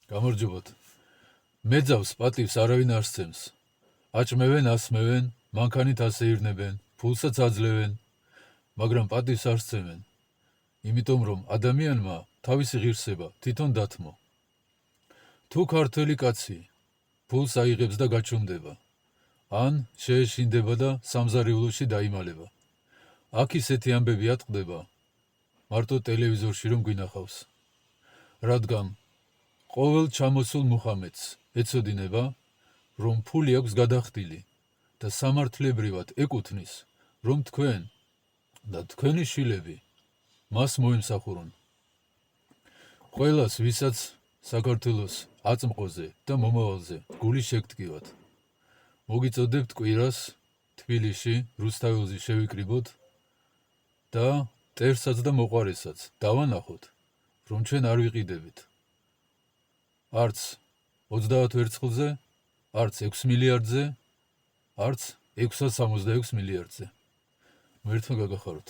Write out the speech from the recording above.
გამარჯობათ. მეძავს პატივს არავინ არ სცემს. აჭმევენ, ასმევენ, მანქანით ასეირნებენ, ფულსაც აძლევენ, მაგრამ პატივს არ სცემენ. იმიტომ რომ ადამიანმა თავისი ღირსება თვითონ დათმო. თუ ქართველი კაცი ფულს აიღებს და გაჩუმდება, ან შეეშინდება და სამზარეულოში დაიმალება. აქ ისეთი ამბები ატყდება, მარტო ტელევიზორში რომ გვინახავს. რადგან ყოველ ჩამოსულ მუხამედს ეცოდინება, რომ ფული აქვს გადახდილი და სამართლებრივად ეკუთვნის, რომ თქვენ და თქვენი შვილები მას მოემსახურონ. ყველას, ვისაც საქართველოს აწმყოზე და მომავალზე გული შეგტკივათ, მოგიწოდებთ კვირას თბილისში რუსთაველზე შევიკრიბოთ და მტერსაც და მოყვარესაც დავანახოთ, რომ ჩვენ არ ვიყიდებით. არც 30 ვერცხლზე, არც 6 მილიარდზე, არც 666 მილიარდზე. მერთმა გაგახაროთ.